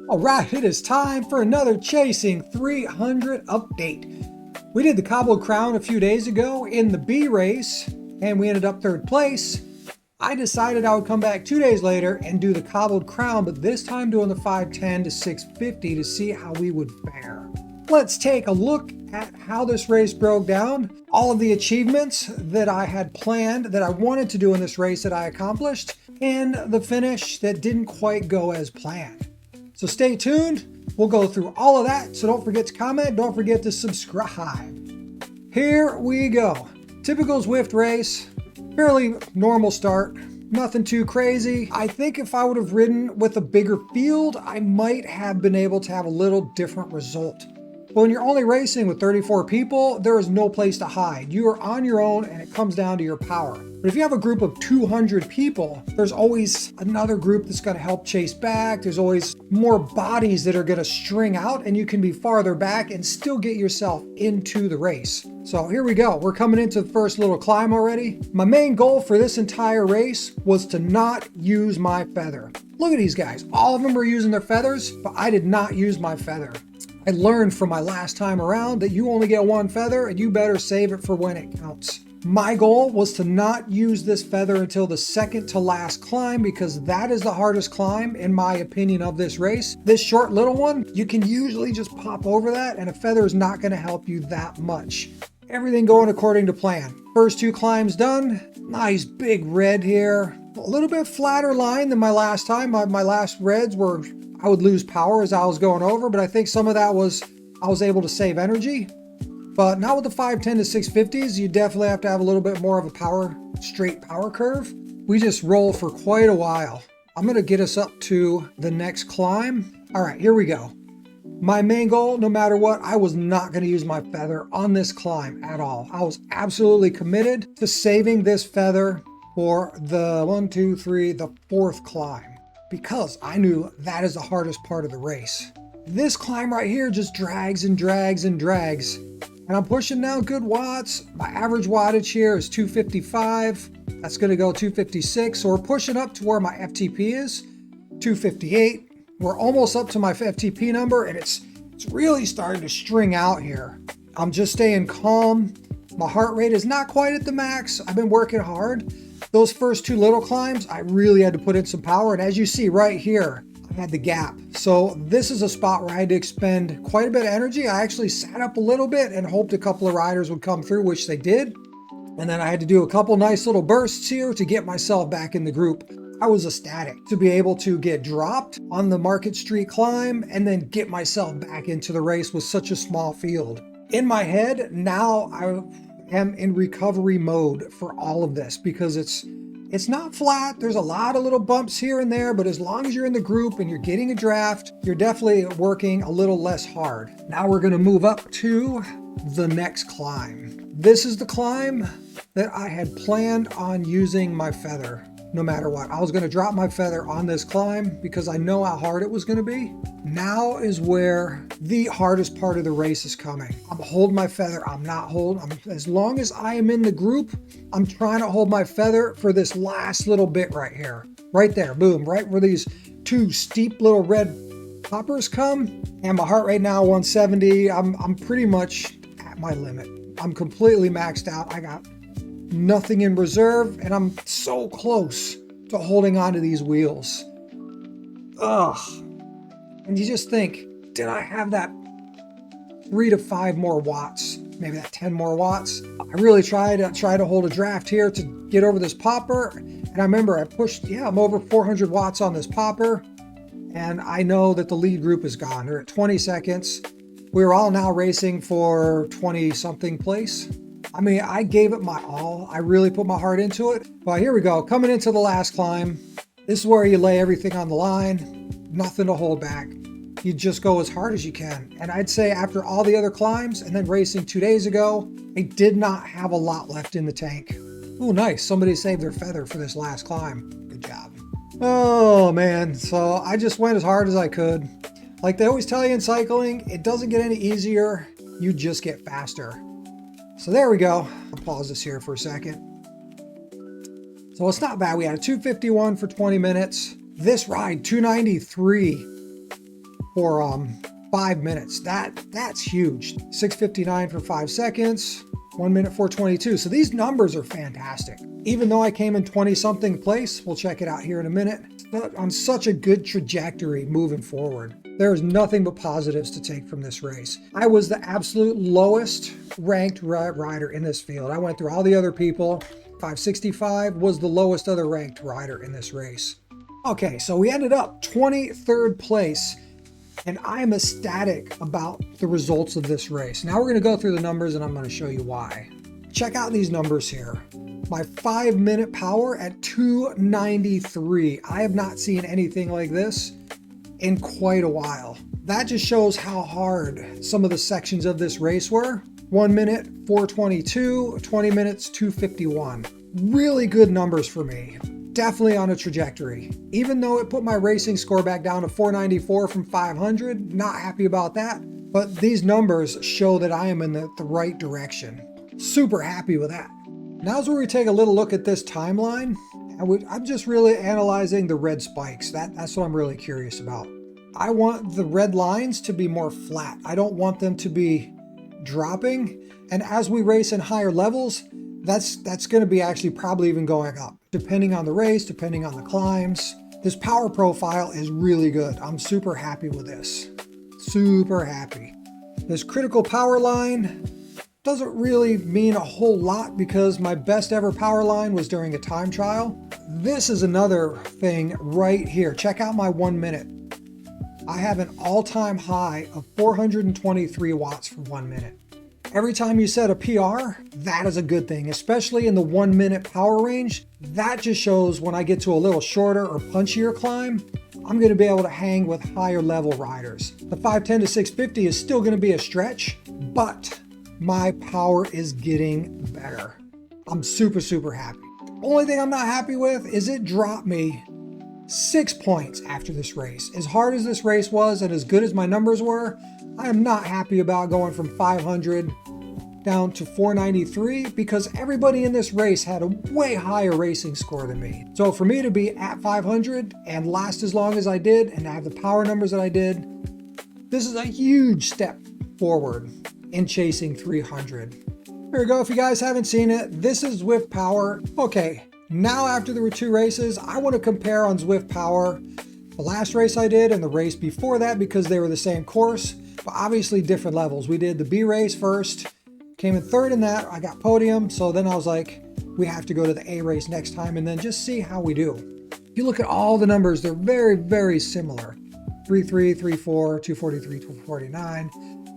All right, it is time for another Chasing 300 update. We did the Cobbled Crown a few days ago in the B race, and we ended up third place. I decided I would come back 2 days later and do the Cobbled Crown, but this time doing the 510 to 650 to see how we would fare. Let's take a look at how this race broke down, all of the achievements that I had planned that I wanted to do in this race that I accomplished, and the finish that didn't quite go as planned. So stay tuned. We'll go through all of that. So don't forget to comment. Don't forget to subscribe. Here we go. Typical Zwift race. Fairly normal start. Nothing too crazy. I think if I would have ridden with a bigger field, I might have been able to have a little different result. But when you're only racing with 34 people, there is no place to hide. You are on your own and it comes down to your power. But if you have a group of 200 people, there's always another group that's going to help chase back. There's always more bodies that are going to string out and you can be farther back and still get yourself into the race. So here we go. We're coming into the first little climb already. My main goal for this entire race was to not use my feather. Look at these guys. All of them are using their feathers, but I did not use my feather. I learned from my last time around that you only get one feather and you better save it for when it counts. My goal was to not use this feather until the second to last climb because that is the hardest climb in my opinion of this race. This short little one, you can usually just pop over that and a feather is not going to help you that much. Everything going according to plan. First two climbs done. Nice big red here. A little bit flatter line than my last time. My last reds were I would lose power as I was going over, but I think some of that was I was able to save energy. But not with the 510 to 650s, you definitely have to have a little bit more of a straight power curve. We just roll for quite a while. I'm gonna get us up to the next climb. All right, here we go. My main goal, no matter what, I was not gonna use my feather on this climb at all. I was absolutely committed to saving this feather for the fourth climb, because I knew that is the hardest part of the race. This climb right here just drags and drags and drags. And I'm pushing now good watts. My average wattage here is 255. That's gonna go 256. So we're pushing up to where my FTP is, 258. We're almost up to my FTP number and it's really starting to string out here. I'm just staying calm. My heart rate is not quite at the max. I've been working hard. Those first two little climbs, I really had to put in some power. And as you see right here, I had the gap. So this is a spot where I had to expend quite a bit of energy. I actually sat up a little bit and hoped a couple of riders would come through, which they did. And then I had to do a couple nice little bursts here to get myself back in the group. I was ecstatic to be able to get dropped on the Market Street climb and then get myself back into the race with such a small field. In my head, now I am in recovery mode for all of this because it's not flat. There's a lot of little bumps here and there, but as long as you're in the group and you're getting a draft, you're definitely working a little less hard. Now we're gonna move up to the next climb. This is the climb that I had planned on using my feather. No matter what, I was gonna drop my feather on this climb because I know how hard it was gonna be. Now is where the hardest part of the race is coming. I'm holding my feather, I'm not holding. As long as I am in the group, I'm trying to hold my feather for this last little bit right here. Right there, boom, right where these two steep little red poppers come. And my heart rate now 170. I'm pretty much at my limit. I'm completely maxed out. I got nothing in reserve and I'm so close to holding onto these wheels. Ugh. And you just think, did I have that 3 to 5 more watts? Maybe that 10 more watts? I really tried to hold a draft here to get over this popper. And I remember I pushed, I'm over 400 watts on this popper. And I know that the lead group is gone. They're at 20 seconds. We were all now racing for 20 something place. I mean, I gave it my all. I really put my heart into it. Well, here we go. Coming into the last climb. This is where you lay everything on the line. Nothing to hold back. You just go as hard as you can. And I'd say after all the other climbs and then racing 2 days ago, I did not have a lot left in the tank. Oh, nice. Somebody saved their feather for this last climb. Good job. Oh, man. So I just went as hard as I could. Like they always tell you in cycling, it doesn't get any easier. You just get faster. So there we go. I'll pause this here for a second. So it's not bad. We had a 251 for 20 minutes. This ride, 293. for 5 minutes. That's huge. 6:59 for 5 seconds, 1 minute 4:22. So these numbers are fantastic. Even though I came in 20 something place, we'll check it out here in a minute, on such a good trajectory moving forward. There is nothing but positives to take from this race. I was the absolute lowest ranked rider in this field. I went through all the other people. 565 was the lowest other ranked rider in this race. Okay, so we ended up 23rd place, and I am ecstatic about the results of this race. Now we're going to go through the numbers, and I'm going to show you why. Check out these numbers here. My 5-minute power at 293. I have not seen anything like this in quite a while. That just shows how hard some of the sections of this race were. 1 minute 422, 20 minutes 251. Really good numbers for me. Definitely on a trajectory. Even though it put my racing score back down to 494 from 500, not happy about that. But these numbers show that I am in the right direction. Super happy with that. Now's where we take a little look at this timeline. I'm just really analyzing the red spikes. That's what I'm really curious about. I want the red lines to be more flat. I don't want them to be dropping. And as we race in higher levels, that's going to be actually probably even going up, depending on the race, depending on the climbs. This power profile is really good. I'm super happy with this. Super happy. This critical power line doesn't really mean a whole lot because my best ever power line was during a time trial. This is another thing right here. Check out my 1 minute. I have an all-time high of 423 watts for 1 minute. Every time you set a PR, that is a good thing, especially in the 1 minute power range. That just shows when I get to a little shorter or punchier climb, I'm going to be able to hang with higher level riders. The 510 to 650 is still going to be a stretch, but my power is getting better. I'm super, super happy. Only thing I'm not happy with is it dropped me 6 points after this race. As hard as this race was and as good as my numbers were, I am not happy about going from 500 down to 493 because everybody in this race had a way higher racing score than me. So for me to be at 500 and last as long as I did and have the power numbers that I did, this is a huge step forward in chasing 300. Here we go. If you guys haven't seen it, this is Zwift Power. Okay, now after there were 2 races, I want to compare on Zwift Power the last race I did and the race before that because they were the same course, but obviously different levels. We did the B race first, came in 3rd in that. I got podium, so then I was like, we have to go to the A race next time and then just see how we do. If you look at all the numbers, they're very, very similar. 3.3, 3.4, 243, 249.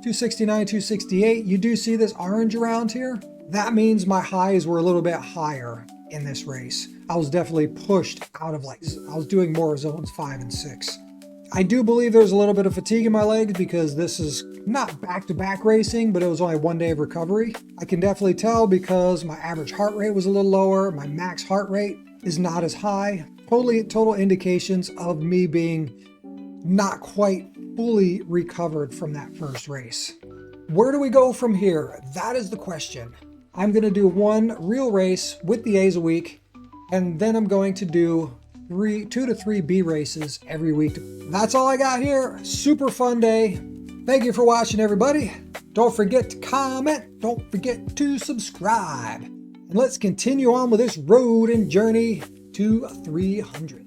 269, 268, you do see this orange around here? That means my highs were a little bit higher in this race. I was definitely pushed out of I was doing more zones 5 and 6. I do believe there's a little bit of fatigue in my legs because this is not back-to-back racing, but it was only 1 day of recovery. I can definitely tell because my average heart rate was a little lower. My max heart rate is not as high. Total indications of me being not quite fully recovered from that first race. Where do we go from here? That is the question. I'm going to do 1 real race with the A's a week, and then I'm going to do 2 to 3 B races every week. That's all I got here. Super fun day. Thank you for watching, everybody. Don't forget to comment. Don't forget to subscribe. And let's continue on with this road and journey to 300.